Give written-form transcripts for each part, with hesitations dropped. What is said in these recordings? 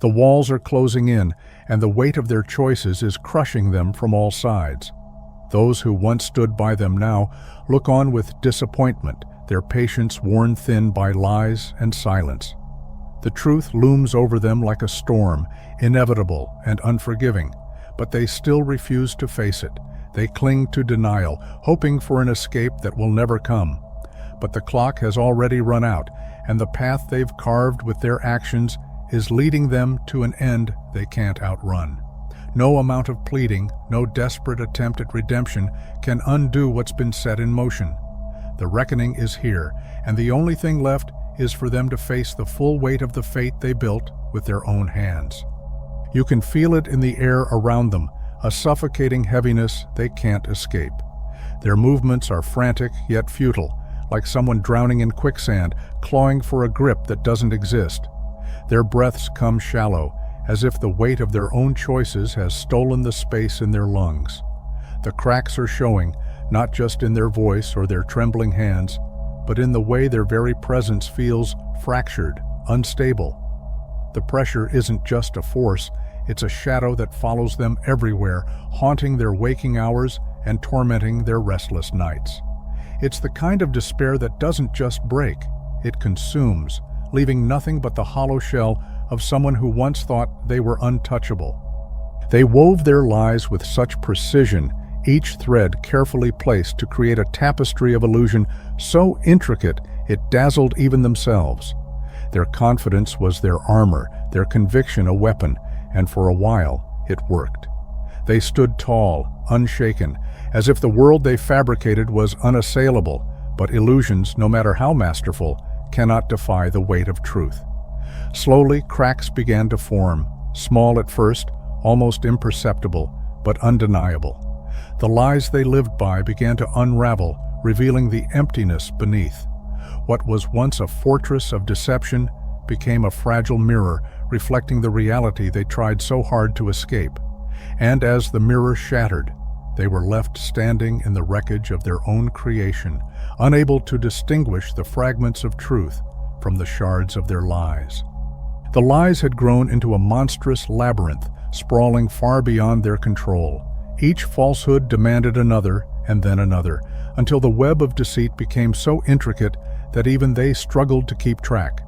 The walls are closing in, and the weight of their choices is crushing them from all sides. Those who once stood by them now look on with disappointment, their patience worn thin by lies and silence. The truth looms over them like a storm, inevitable and unforgiving, but they still refuse to face it. They cling to denial, hoping for an escape that will never come. But the clock has already run out, and the path they've carved with their actions is leading them to an end they can't outrun. No amount of pleading, no desperate attempt at redemption can undo what's been set in motion. The reckoning is here, and the only thing left is for them to face the full weight of the fate they built with their own hands. You can feel it in the air around them, a suffocating heaviness they can't escape. Their movements are frantic yet futile, like someone drowning in quicksand, clawing for a grip that doesn't exist. Their breaths come shallow, as if the weight of their own choices has stolen the space in their lungs. The cracks are showing, not just in their voice or their trembling hands, but in the way their very presence feels fractured, unstable. The pressure isn't just a force, it's a shadow that follows them everywhere, haunting their waking hours and tormenting their restless nights. It's the kind of despair that doesn't just break, it consumes, leaving nothing but the hollow shell of someone who once thought they were untouchable. They wove their lies with such precision, each thread carefully placed to create a tapestry of illusion so intricate it dazzled even themselves. Their confidence was their armor, their conviction a weapon, and for a while it worked. They stood tall, unshaken, as if the world they fabricated was unassailable, but illusions, no matter how masterful, cannot defy the weight of truth. Slowly, cracks began to form, small at first, almost imperceptible, but undeniable. The lies they lived by began to unravel, revealing the emptiness beneath. What was once a fortress of deception became a fragile mirror, reflecting the reality they tried so hard to escape. And as the mirror shattered, they were left standing in the wreckage of their own creation, unable to distinguish the fragments of truth from the shards of their lies. The lies had grown into a monstrous labyrinth, sprawling far beyond their control. Each falsehood demanded another, and then another, until the web of deceit became so intricate that even they struggled to keep track.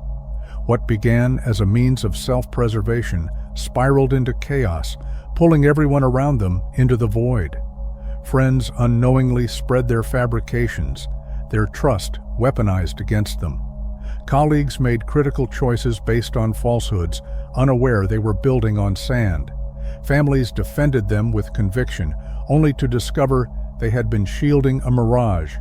What began as a means of self-preservation spiraled into chaos, pulling everyone around them into the void. Friends unknowingly spread their fabrications, their trust weaponized against them. Colleagues made critical choices based on falsehoods, unaware they were building on sand. Families defended them with conviction, only to discover they had been shielding a mirage.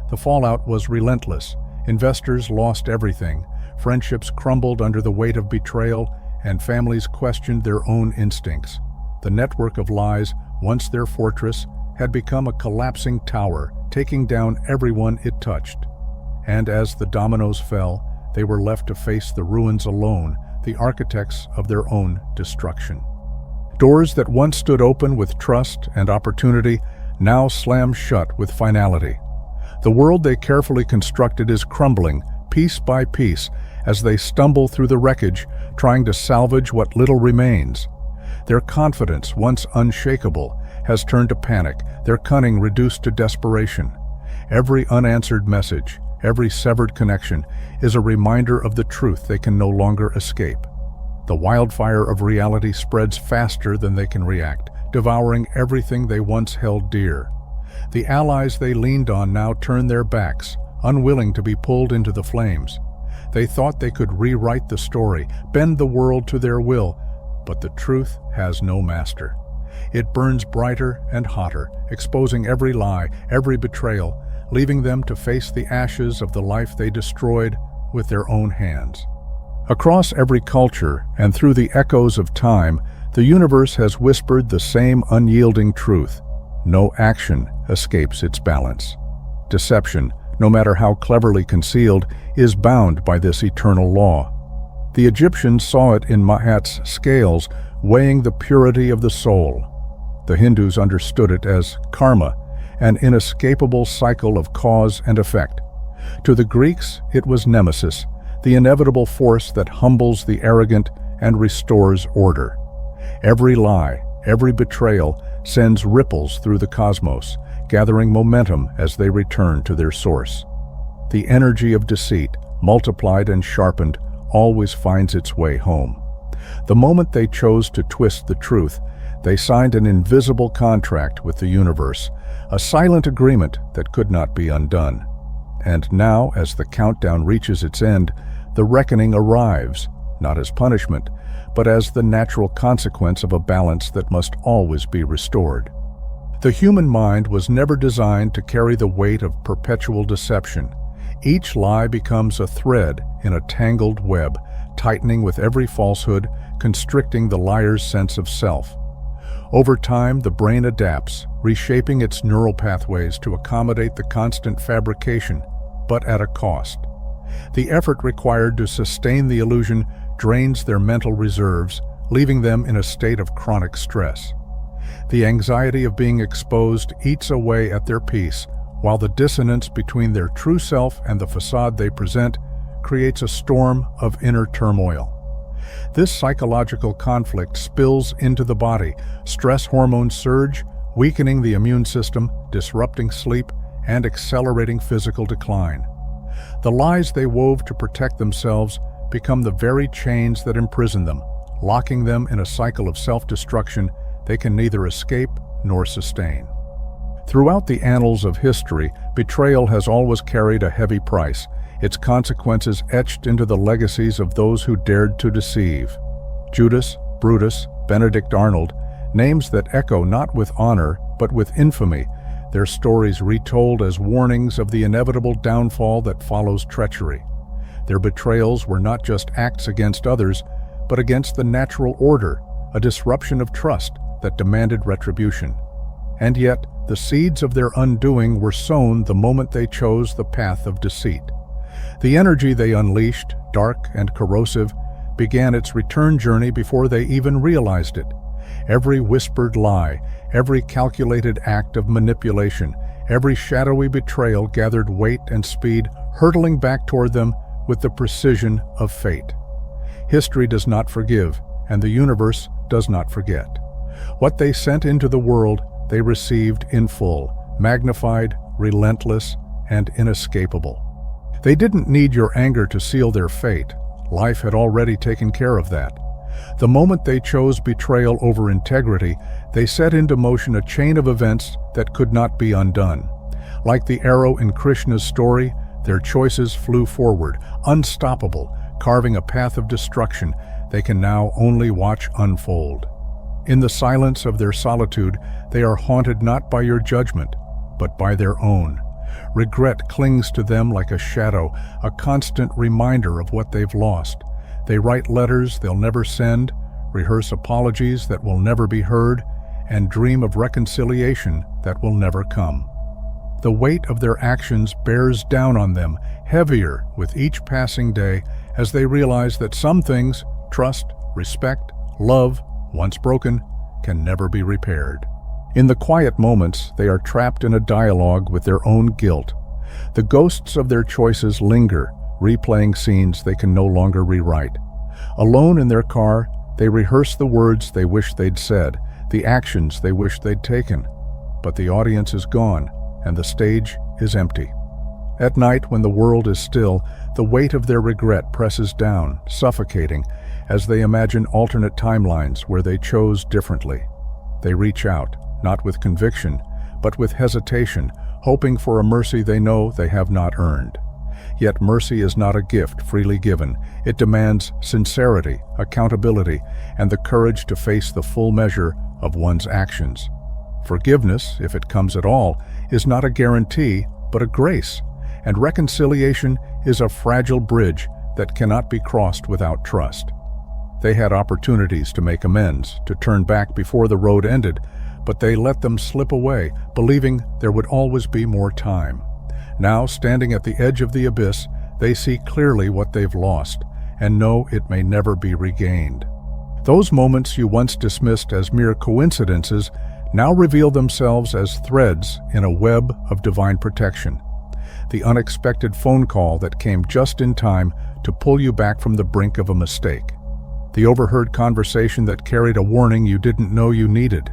The fallout was relentless. Investors lost everything. Friendships crumbled under the weight of betrayal, and families questioned their own instincts. The network of lies, once their fortress, had become a collapsing tower, taking down everyone it touched. And as the dominoes fell, they were left to face the ruins alone, the architects of their own destruction. Doors that once stood open with trust and opportunity now slam shut with finality. The world they carefully constructed is crumbling, piece by piece, as they stumble through the wreckage, trying to salvage what little remains. Their confidence, once unshakable, has turned to panic, their cunning reduced to desperation. Every unanswered message, every severed connection, is a reminder of the truth they can no longer escape. The wildfire of reality spreads faster than they can react, devouring everything they once held dear. The allies they leaned on now turn their backs, unwilling to be pulled into the flames. They thought they could rewrite the story, bend the world to their will, but the truth has no master. It burns brighter and hotter, exposing every lie, every betrayal, leaving them to face the ashes of the life they destroyed with their own hands. Across every culture and through the echoes of time, the universe has whispered the same unyielding truth. No action escapes its balance. Deception, no matter how cleverly concealed, is bound by this eternal law. The Egyptians saw it in Mahat's scales, weighing the purity of the soul. The Hindus understood it as karma, an inescapable cycle of cause and effect. To the Greeks, it was nemesis, the inevitable force that humbles the arrogant and restores order. Every lie, every betrayal sends ripples through the cosmos, gathering momentum as they return to their source. The energy of deceit, multiplied and sharpened, always finds its way home. The moment they chose to twist the truth, they signed an invisible contract with the universe, a silent agreement that could not be undone. And now, as the countdown reaches its end, the reckoning arrives, not as punishment, but as the natural consequence of a balance that must always be restored. The human mind was never designed to carry the weight of perpetual deception. Each lie becomes a thread in a tangled web, tightening with every falsehood, constricting the liar's sense of self. Over time, the brain adapts, reshaping its neural pathways to accommodate the constant fabrication, but at a cost. The effort required to sustain the illusion drains their mental reserves, leaving them in a state of chronic stress. The anxiety of being exposed eats away at their peace, while the dissonance between their true self and the facade they present creates a storm of inner turmoil. This psychological conflict spills into the body. Stress hormones surge, weakening the immune system, disrupting sleep, and accelerating physical decline. The lies they wove to protect themselves become the very chains that imprison them, locking them in a cycle of self-destruction they can neither escape nor sustain. Throughout the annals of history, betrayal has always carried a heavy price, its consequences etched into the legacies of those who dared to deceive. Judas, Brutus, Benedict Arnold, names that echo not with honor but with infamy, their stories retold as warnings of the inevitable downfall that follows treachery. Their betrayals were not just acts against others, but against the natural order, a disruption of trust that demanded retribution. And yet, the seeds of their undoing were sown the moment they chose the path of deceit. The energy they unleashed, dark and corrosive, began its return journey before they even realized it. Every whispered lie, every calculated act of manipulation, every shadowy betrayal gathered weight and speed, hurtling back toward them with the precision of fate. History does not forgive, and the universe does not forget. What they sent into the world, they received in full, magnified, relentless, and inescapable. They didn't need your anger to seal their fate. Life had already taken care of that. The moment they chose betrayal over integrity, they set into motion a chain of events that could not be undone. Like the arrow in Krishna's story, their choices flew forward, unstoppable, carving a path of destruction they can now only watch unfold. In the silence of their solitude, they are haunted not by your judgment, but by their own. Regret clings to them like a shadow, a constant reminder of what they've lost. They write letters they'll never send, rehearse apologies that will never be heard, and dream of reconciliation that will never come. The weight of their actions bears down on them, heavier with each passing day, as they realize that some things, trust, respect, love, once broken, can never be repaired. In the quiet moments, they are trapped in a dialogue with their own guilt. The ghosts of their choices linger, replaying scenes they can no longer rewrite. Alone in their car, they rehearse the words they wish they'd said, the actions they wish they'd taken. But the audience is gone, and the stage is empty. At night, when the world is still, the weight of their regret presses down, suffocating, as they imagine alternate timelines where they chose differently. They reach out, not with conviction, but with hesitation, hoping for a mercy they know they have not earned. Yet mercy is not a gift freely given. It demands sincerity, accountability, and the courage to face the full measure of one's actions. Forgiveness, if it comes at all, is not a guarantee, but a grace, and reconciliation is a fragile bridge that cannot be crossed without trust. They had opportunities to make amends, to turn back before the road ended, but they let them slip away, believing there would always be more time. Now, standing at the edge of the abyss, they see clearly what they've lost, and know it may never be regained. Those moments you once dismissed as mere coincidences now reveal themselves as threads in a web of divine protection. The unexpected phone call that came just in time to pull you back from the brink of a mistake. The overheard conversation that carried a warning you didn't know you needed.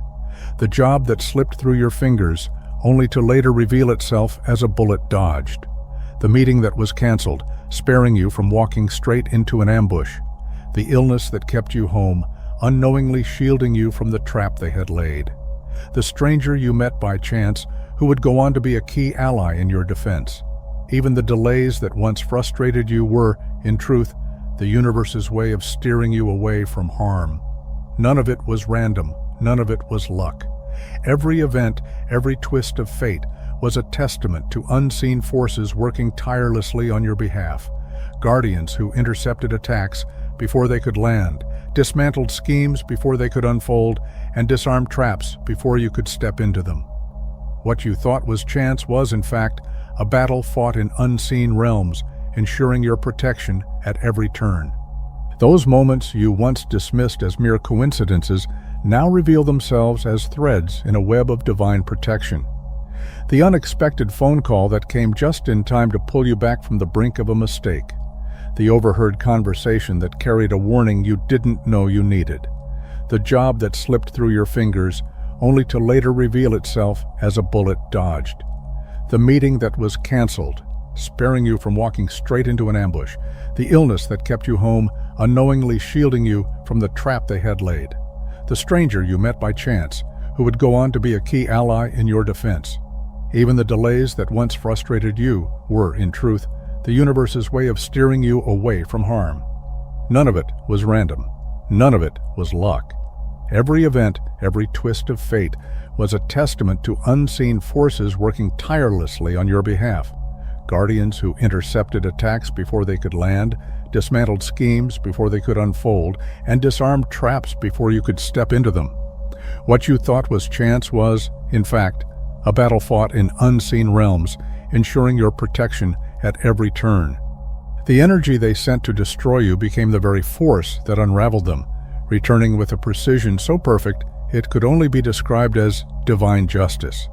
The job that slipped through your fingers, only to later reveal itself as a bullet dodged. The meeting that was canceled, sparing you from walking straight into an ambush. The illness that kept you home, unknowingly shielding you from the trap they had laid. The stranger you met by chance, who would go on to be a key ally in your defense. Even the delays that once frustrated you were, in truth, the universe's way of steering you away from harm. None of it was random, none of it was luck. Every event, every twist of fate, was a testament to unseen forces working tirelessly on your behalf. Guardians who intercepted attacks before they could land, dismantled schemes before they could unfold, and disarmed traps before you could step into them. What you thought was chance was, in fact, a battle fought in unseen realms, ensuring your protection at every turn. Those moments you once dismissed as mere coincidences now reveal themselves as threads in a web of divine protection. The unexpected phone call that came just in time to pull you back from the brink of a mistake. The overheard conversation that carried a warning you didn't know you needed. The job that slipped through your fingers, only to later reveal itself as a bullet dodged. The meeting that was canceled, sparing you from walking straight into an ambush. The illness that kept you home, unknowingly shielding you from the trap they had laid. The stranger you met by chance, who would go on to be a key ally in your defense. Even the delays that once frustrated you were, in truth, the universe's way of steering you away from harm. None of it was random. None of it was luck. Every event, every twist of fate, was a testament to unseen forces working tirelessly on your behalf. Guardians who intercepted attacks before they could land, dismantled schemes before they could unfold, and disarmed traps before you could step into them. What you thought was chance was, in fact, a battle fought in unseen realms, ensuring your protection at every turn. The energy they sent to destroy you became the very force that unraveled them, returning with a precision so perfect it could only be described as divine justice.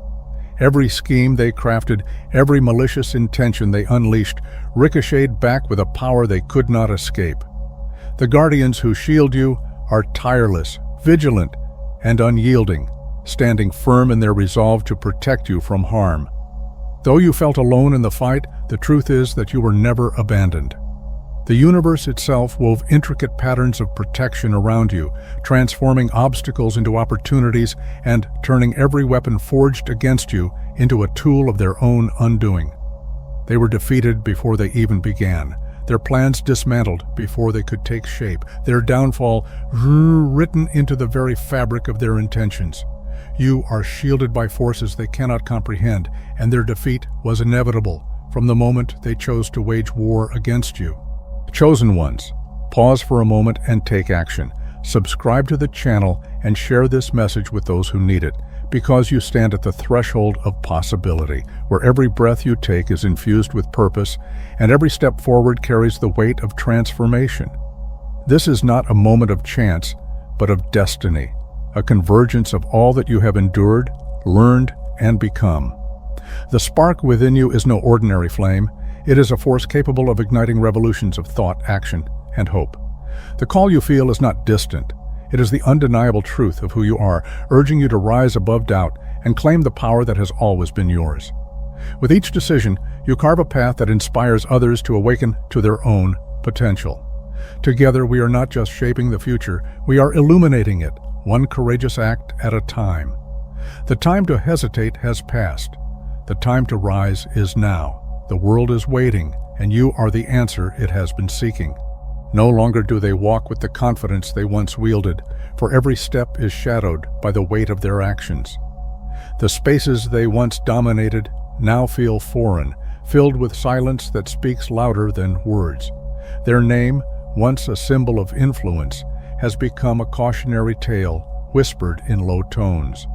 Every scheme they crafted, every malicious intention they unleashed, ricocheted back with a power they could not escape. The guardians who shield you are tireless, vigilant, and unyielding, standing firm in their resolve to protect you from harm. Though you felt alone in the fight, the truth is that you were never abandoned. The universe itself wove intricate patterns of protection around you, transforming obstacles into opportunities and turning every weapon forged against you into a tool of their own undoing. They were defeated before they even began, their plans dismantled before they could take shape, their downfall written into the very fabric of their intentions. You are shielded by forces they cannot comprehend, and their defeat was inevitable from the moment they chose to wage war against you. Chosen ones, pause for a moment and take action. Subscribe to the channel and share this message with those who need it, because you stand at the threshold of possibility, where every breath you take is infused with purpose, and every step forward carries the weight of transformation. This is not a moment of chance, but of destiny, a convergence of all that you have endured, learned, and become. The spark within you is no ordinary flame. It is a force capable of igniting revolutions of thought, action, and hope. The call you feel is not distant. It is the undeniable truth of who you are, urging you to rise above doubt and claim the power that has always been yours. With each decision, you carve a path that inspires others to awaken to their own potential. Together, we are not just shaping the future, we are illuminating it, one courageous act at a time. The time to hesitate has passed. The time to rise is now. The world is waiting, and you are the answer it has been seeking. No longer do they walk with the confidence they once wielded, for every step is shadowed by the weight of their actions. The spaces they once dominated now feel foreign, filled with silence that speaks louder than words. Their name, once a symbol of influence, has become a cautionary tale whispered in low tones.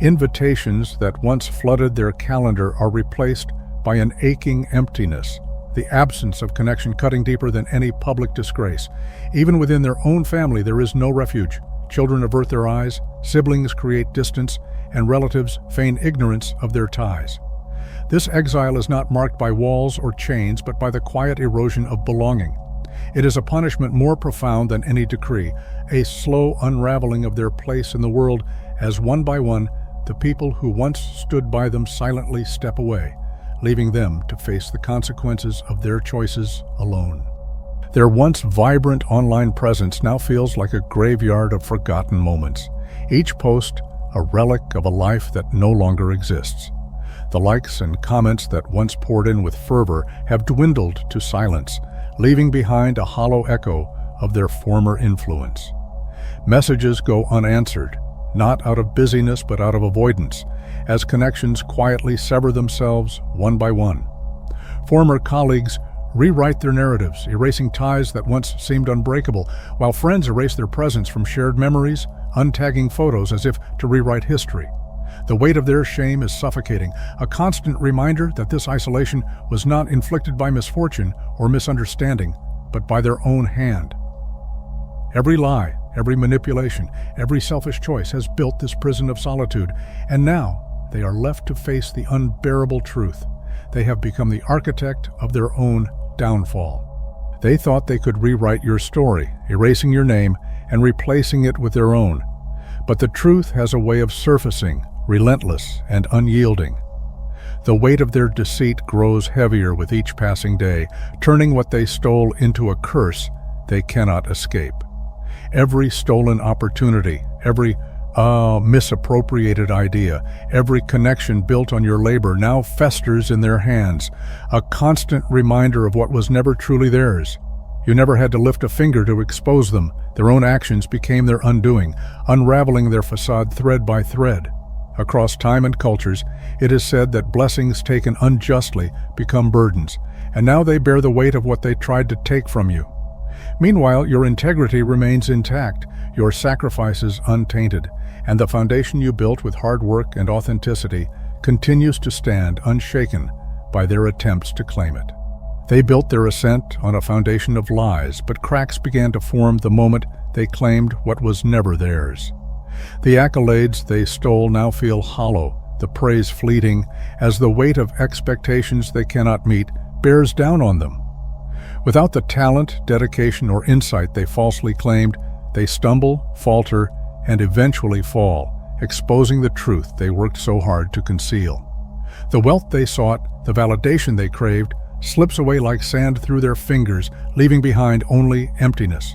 Invitations that once flooded their calendar are replaced by an aching emptiness, the absence of connection cutting deeper than any public disgrace. Even within their own family there is no refuge. Children avert their eyes, siblings create distance, and relatives feign ignorance of their ties. This exile is not marked by walls or chains, but by the quiet erosion of belonging. It is a punishment more profound than any decree, a slow unraveling of their place in the world as one by one the people who once stood by them silently step away, leaving them to face the consequences of their choices alone. Their once vibrant online presence now feels like a graveyard of forgotten moments, each post a relic of a life that no longer exists. The likes and comments that once poured in with fervor have dwindled to silence, leaving behind a hollow echo of their former influence. Messages go unanswered, not out of busyness but out of avoidance, as connections quietly sever themselves one by one. Former colleagues rewrite their narratives, erasing ties that once seemed unbreakable, while friends erase their presence from shared memories, untagging photos as if to rewrite history. The weight of their shame is suffocating, a constant reminder that this isolation was not inflicted by misfortune or misunderstanding, but by their own hand. Every lie, every manipulation, every selfish choice has built this prison of solitude, and now they are left to face the unbearable truth. They have become the architect of their own downfall. They thought they could rewrite your story, erasing your name and replacing it with their own. But the truth has a way of surfacing, relentless and unyielding. The weight of their deceit grows heavier with each passing day, turning what they stole into a curse they cannot escape. Every stolen opportunity, every misappropriated idea, every connection built on your labor now festers in their hands, a constant reminder of what was never truly theirs. You never had to lift a finger to expose them. Their own actions became their undoing, unraveling their facade thread by thread. Across time and cultures, it is said that blessings taken unjustly become burdens, and now they bear the weight of what they tried to take from you. Meanwhile, your integrity remains intact, your sacrifices untainted, and the foundation you built with hard work and authenticity continues to stand unshaken by their attempts to claim it. They built their ascent on a foundation of lies, but cracks began to form the moment they claimed what was never theirs. The accolades they stole now feel hollow, the praise fleeting, as the weight of expectations they cannot meet bears down on them. Without the talent, dedication, or insight they falsely claimed, they stumble, falter, and eventually fall, exposing the truth they worked so hard to conceal. The wealth they sought, the validation they craved, slips away like sand through their fingers, leaving behind only emptiness.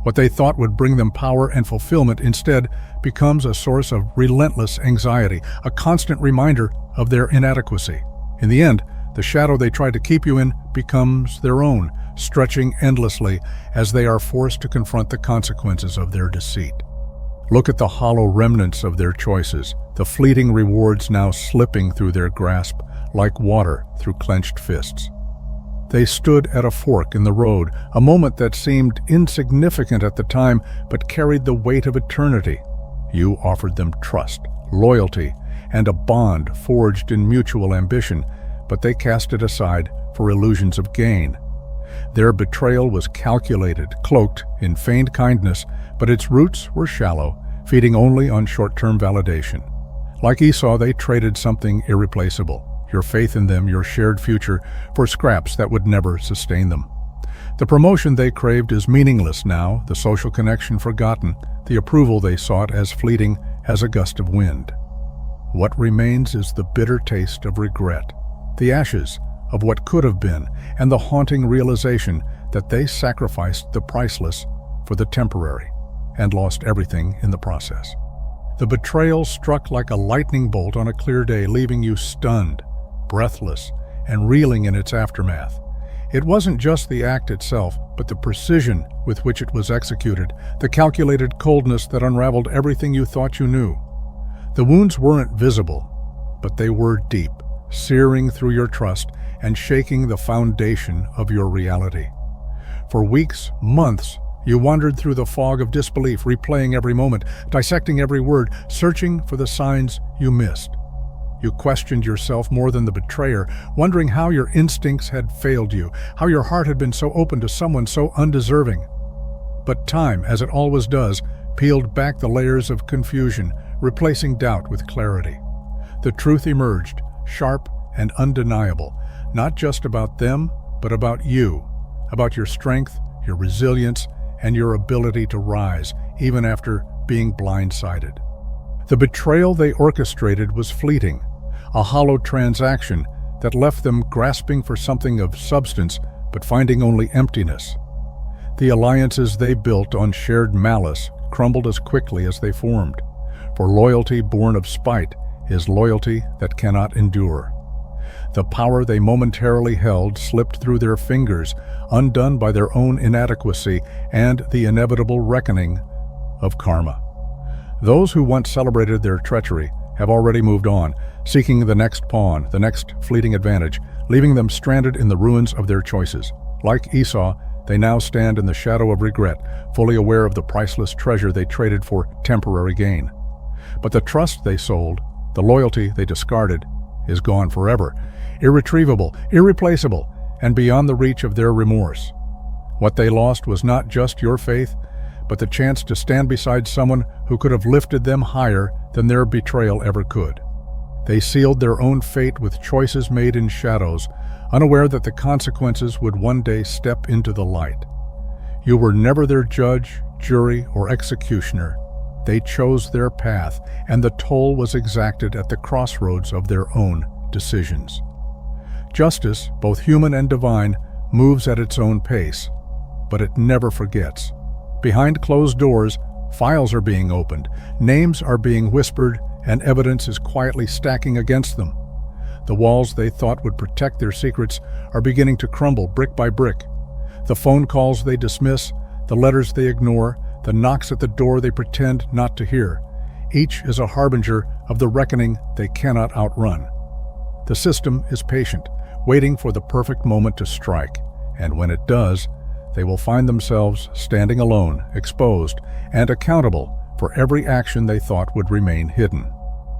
What they thought would bring them power and fulfillment instead becomes a source of relentless anxiety, a constant reminder of their inadequacy. In the end, the shadow they tried to keep you in becomes their own, stretching endlessly as they are forced to confront the consequences of their deceit. Look at the hollow remnants of their choices, the fleeting rewards now slipping through their grasp like water through clenched fists. They stood at a fork in the road, a moment that seemed insignificant at the time but carried the weight of eternity. You offered them trust, loyalty, and a bond forged in mutual ambition, but they cast it aside for illusions of gain. Their betrayal was calculated, cloaked in feigned kindness, but its roots were shallow, feeding only on short-term validation. Like Esau, they traded something irreplaceable, your faith in them, your shared future, for scraps that would never sustain them. The promotion they craved is meaningless now, the social connection forgotten, the approval they sought as fleeting as a gust of wind. What remains is the bitter taste of regret, the ashes of what could have been, and the haunting realization that they sacrificed the priceless for the temporary and lost everything in the process. The betrayal struck like a lightning bolt on a clear day, leaving you stunned, breathless, and reeling in its aftermath. It wasn't just the act itself, but the precision with which it was executed, the calculated coldness that unraveled everything you thought you knew. The wounds weren't visible, but they were deep, searing through your trust and shaking the foundation of your reality. For weeks, months, you wandered through the fog of disbelief, replaying every moment, dissecting every word, searching for the signs you missed. You questioned yourself more than the betrayer, wondering how your instincts had failed you, how your heart had been so open to someone so undeserving. But time, as it always does, peeled back the layers of confusion, replacing doubt with clarity. The truth emerged, sharp and undeniable, not just about them, but about you, about your strength, your resilience, and your ability to rise, even after being blindsided. The betrayal they orchestrated was fleeting, a hollow transaction that left them grasping for something of substance but finding only emptiness. The alliances they built on shared malice crumbled as quickly as they formed, for loyalty born of spite is loyalty that cannot endure. The power they momentarily held slipped through their fingers, undone by their own inadequacy and the inevitable reckoning of karma. Those who once celebrated their treachery have already moved on, seeking the next pawn, the next fleeting advantage, leaving them stranded in the ruins of their choices. Like Esau, they now stand in the shadow of regret, fully aware of the priceless treasure they traded for temporary gain. But the trust they sold, the loyalty they discarded, is gone forever, irretrievable, irreplaceable, and beyond the reach of their remorse. What they lost was not just your faith, but the chance to stand beside someone who could have lifted them higher than their betrayal ever could. They sealed their own fate with choices made in shadows, unaware that the consequences would one day step into the light. You were never their judge, jury, or executioner. They chose their path, and the toll was exacted at the crossroads of their own decisions. Justice, both human and divine, moves at its own pace, but it never forgets. Behind closed doors, files are being opened, names are being whispered, and evidence is quietly stacking against them. The walls they thought would protect their secrets are beginning to crumble brick by brick. The phone calls they dismiss, the letters they ignore, the knocks at the door they pretend not to hear. Each is a harbinger of the reckoning they cannot outrun. The system is patient, waiting for the perfect moment to strike, and when it does, they will find themselves standing alone, exposed, and accountable for every action they thought would remain hidden.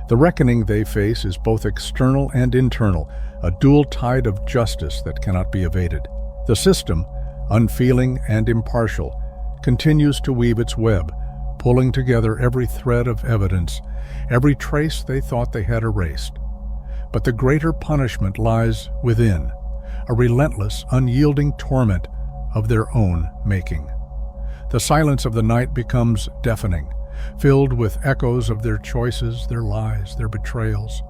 The reckoning they face is both external and internal, a dual tide of justice that cannot be evaded. The system, unfeeling and impartial, continues to weave its web, pulling together every thread of evidence, every trace they thought they had erased. But the greater punishment lies within, a relentless, unyielding torment of their own making. The silence of the night becomes deafening, filled with echoes of their choices, their lies, their betrayals.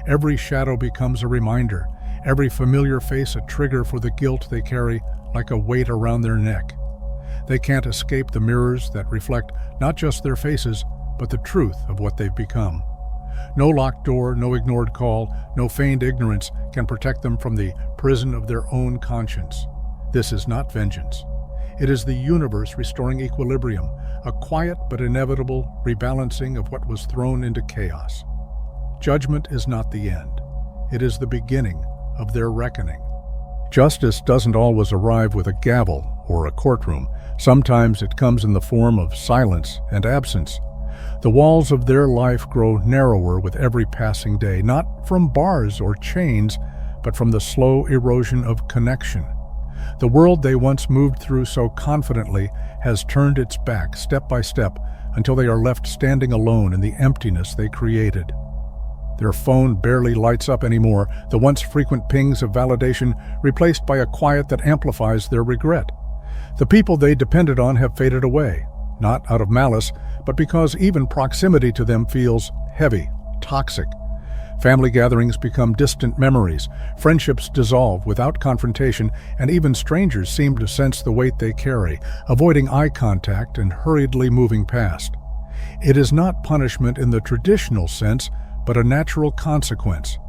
Every shadow becomes a reminder, every familiar face a trigger for the guilt they carry like a weight around their neck. They can't escape the mirrors that reflect not just their faces, but the truth of what they've become. No locked door, no ignored call, no feigned ignorance can protect them from the prison of their own conscience. This is not vengeance. It is the universe restoring equilibrium, a quiet but inevitable rebalancing of what was thrown into chaos. Judgment is not the end. It is the beginning of their reckoning. Justice doesn't always arrive with a gavel or a courtroom. Sometimes it comes in the form of silence and absence. The walls of their life grow narrower with every passing day, not from bars or chains, but from the slow erosion of connection. The world they once moved through so confidently has turned its back step by step until they are left standing alone in the emptiness they created. Their phone barely lights up anymore, the once frequent pings of validation replaced by a quiet that amplifies their regret. The people they depended on have faded away, not out of malice, but because even proximity to them feels heavy, toxic. Family gatherings become distant memories, friendships dissolve without confrontation, and even strangers seem to sense the weight they carry, avoiding eye contact and hurriedly moving past. It is not punishment in the traditional sense, but a natural consequence,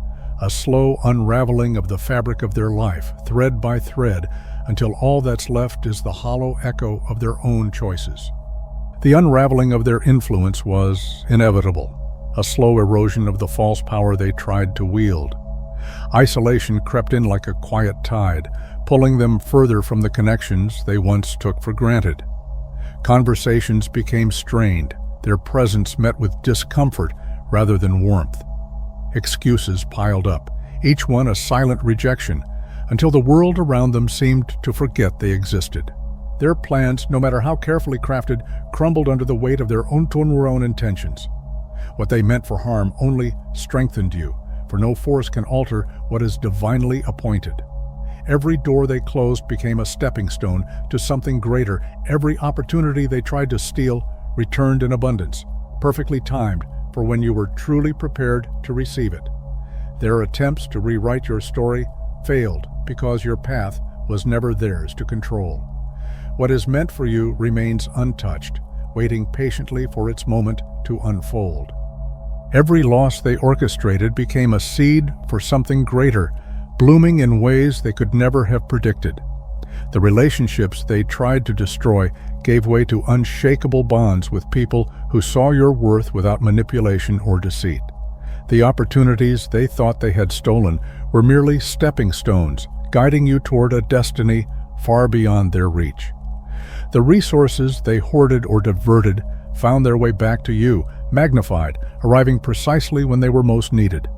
a slow unraveling of the fabric of their life, thread by thread, until all that's left is the hollow echo of their own choices. The unraveling of their influence was inevitable, a slow erosion of the false power they tried to wield. Isolation crept in like a quiet tide, pulling them further from the connections they once took for granted. Conversations became strained, their presence met with discomfort rather than warmth. Excuses piled up, each one a silent rejection, until the world around them seemed to forget they existed. Their plans, no matter how carefully crafted, crumbled under the weight of their own intentions. What they meant for harm only strengthened you, for no force can alter what is divinely appointed. Every door they closed became a stepping stone to something greater. Every opportunity they tried to steal returned in abundance, perfectly timed for when you were truly prepared to receive it. Their attempts to rewrite your story failed because your path was never theirs to control. What is meant for you remains untouched, waiting patiently for its moment to unfold. Every loss they orchestrated became a seed for something greater, blooming in ways they could never have predicted. The relationships they tried to destroy gave way to unshakable bonds with people who saw your worth without manipulation or deceit. The opportunities they thought they had stolen were merely stepping stones, guiding you toward a destiny far beyond their reach. The resources they hoarded or diverted found their way back to you, magnified, arriving precisely when they were most needed.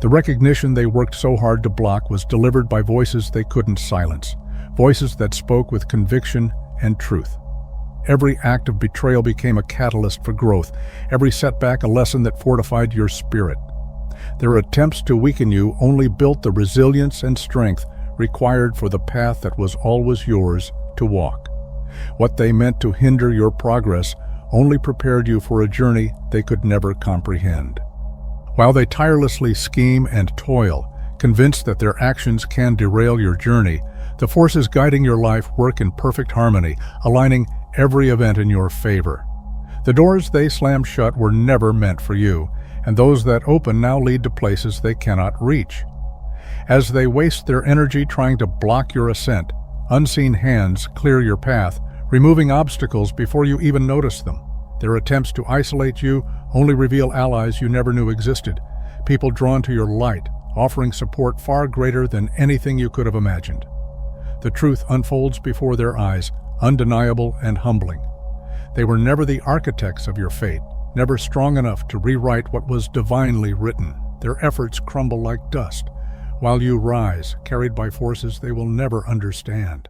The recognition they worked so hard to block was delivered by voices they couldn't silence, voices that spoke with conviction and truth. Every act of betrayal became a catalyst for growth, every setback a lesson that fortified your spirit. Their attempts to weaken you only built the resilience and strength required for the path that was always yours to walk. What they meant to hinder your progress only prepared you for a journey they could never comprehend. While they tirelessly scheme and toil, convinced that their actions can derail your journey, the forces guiding your life work in perfect harmony, aligning every event in your favor. The doors they slammed shut were never meant for you, and those that open now lead to places they cannot reach. As they waste their energy trying to block your ascent, unseen hands clear your path, removing obstacles before you even notice them. Their attempts to isolate you only reveal allies you never knew existed, people drawn to your light, offering support far greater than anything you could have imagined. The truth unfolds before their eyes, undeniable and humbling. They were never the architects of your fate, never strong enough to rewrite what was divinely written. Their efforts crumble like dust, while you rise, carried by forces they will never understand.